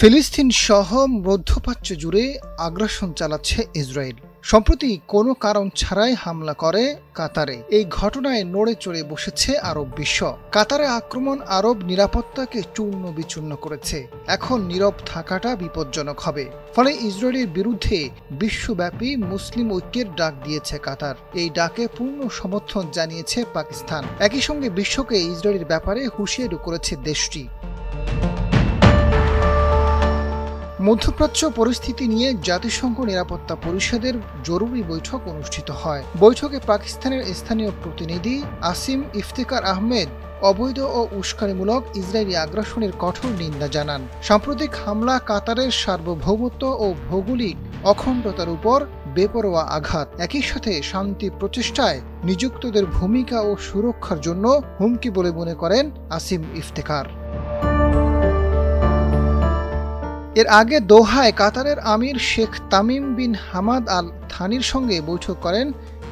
ফিলিস্তিন সহ মধ্যপ্রাচ্য জুড়ে আগ্রাসন চালাচ্ছে ইসরায়েল। সম্প্রতি কোনো কারণ ছাড়াই হামলা করে কাতারে। এই ঘটনায় নড়ে চড়ে বসেছে আরব বিশ্ব। কাতারে আক্রমণ আরব নিরাপত্তাকে চূর্ণ বিচূর্ণ করেছে। এখন নীরব থাকাটা বিপজ্জনক হবে। ফলে ইসরায়েলের বিরুদ্ধে বিশ্বব্যাপী মুসলিম ঐক্যের ডাক দিয়েছে কাতার। এই ডাকে পূর্ণ সমর্থন জানিয়েছে পাকিস্তান। একই সঙ্গে বিশ্বকে ইসরায়েলের ব্যাপারে হুঁশিয়ারি করেছে দেশটি। মধ্যপ্রাচ্য পরিস্থিতি নিয়ে জাতিসংঘ নিরাপত্তা পরিষদের জরুরি বৈঠক অনুষ্ঠিত হয়। বৈঠকে পাকিস্তানের স্থানীয় প্রতিনিধি আসিম ইফতেখার আহমেদ অবৈধ ও উস্কানিমূলক ইসরায়েলি আগ্রাসনের কঠোর নিন্দা জানান। সাম্প্রতিক হামলা কাতারের সার্বভৌমত্ব ও ভৌগোলিক অখণ্ডতার উপর বেপরোয়া আঘাত। একই সাথে শান্তি প্রচেষ্টায় নিযুক্তদের ভূমিকা ও সুরক্ষার জন্য হুমকি বলে মনে করেন আসিম ইফতেখার। এর আগে দোহায় কাতারের আমির Sheikh Tamim bin Hamad Al থানির সঙ্গে বৈঠক করেন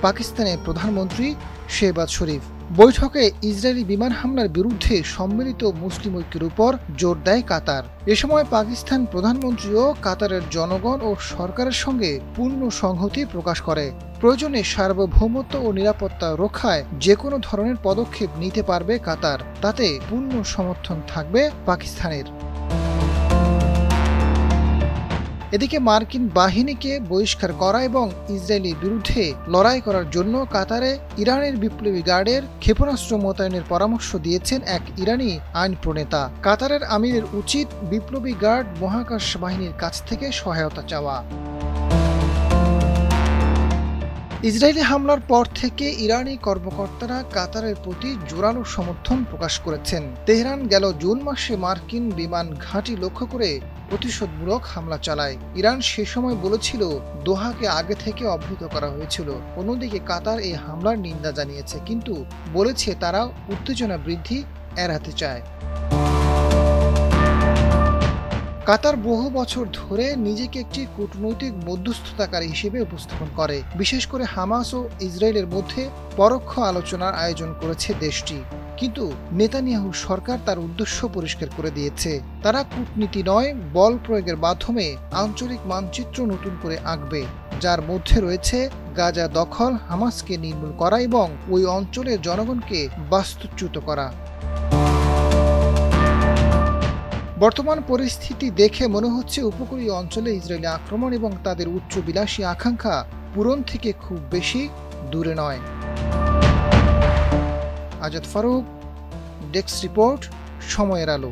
পাকিস্তানের প্রধানমন্ত্রী শেহবাজ শরীফ। বৈঠকে ইসরায়েলি বিমান হামলার বিরুদ্ধে সম্মিলিত মুসলিম ঐক্যের উপর জোর দেয় কাতার। এ সময় পাকিস্তান প্রধানমন্ত্রীও কাতারের জনগণ ও সরকারের সঙ্গে পূর্ণ সংহতি প্রকাশ করে। প্রয়োজনে সার্বভৌমত্ব ও নিরাপত্তা রক্ষায় যে কোনো ধরনের পদক্ষেপ নিতে পারবে কাতার, তাতে পূর্ণ সমর্থন থাকবে পাকিস্তানের। এদিকে মার্কিন বাহিনীকে বহিষ্কার করা এবং ইসরায়েলের বিরুদ্ধে লড়াই করার জন্য কাতারে ইরানের বিপ্লবী গার্ডের ক্ষেপণাস্ত্র মোতায়েনের পরামর্শ দিয়েছেন এক ইরানি আইন প্রণেতা। কাতারের আমিরের উচিত বিপ্লবী গার্ড মহাকাশ বাহিনীর কাছ থেকে সহায়তা চাওয়া। ইসরায়েলি হামলার পর থেকে ইরানি কর্মকর্তারা কাতারের প্রতি জোরালো সমর্থন প্রকাশ করেছেন। তেহরান গেল জুন মাসে মার্কিন বিমান ঘাঁটি লক্ষ্য করে প্রতিশোধমূলক হামলা চালায়। ইরান সে সময় বলেছিল দোহাকে আগে থেকে অবহিত করা হয়েছিল। অন্যদিকে কাতার এই হামলার নিন্দা জানিয়েছে, কিন্তু বলেছে তারা উত্তেজনা বৃদ্ধি এড়াতে চায়। কাতার বহু বছর ধরে নিজেকে একটি কূটনৈতিক মধ্যস্থতাকারী হিসেবে উপস্থাপন করে। বিশেষ করে হামাস ও ইসরায়েলের মধ্যে পরোক্ষ আলোচনার আয়োজন করেছে দেশটি। কিন্তু নেতানিয়াহু সরকার তার উদ্দেশ্য পরিষ্কার করে দিয়েছে। তারা কূটনীতি নয়, বল প্রয়োগের মাধ্যমে আঞ্চলিক মানচিত্র নতুন করে আঁকবে, যার মধ্যে রয়েছে গাজা দখল, হামাসকে নির্মূল করা এবং ওই অঞ্চলের জনগণকে বাস্তুচ্যুত করা। বর্তমান পরিস্থিতি দেখে মনে হচ্ছে উপকূলীয় অঞ্চলে ইসরায়েলি আক্রমণ এবং তাদের উচ্চবিলাসী আকাঙ্ক্ষা পূরণ থেকে খুব বেশি দূরে নয়। আজাদ ফারুক, ডেস্ক রিপোর্ট, সময়ের আলো।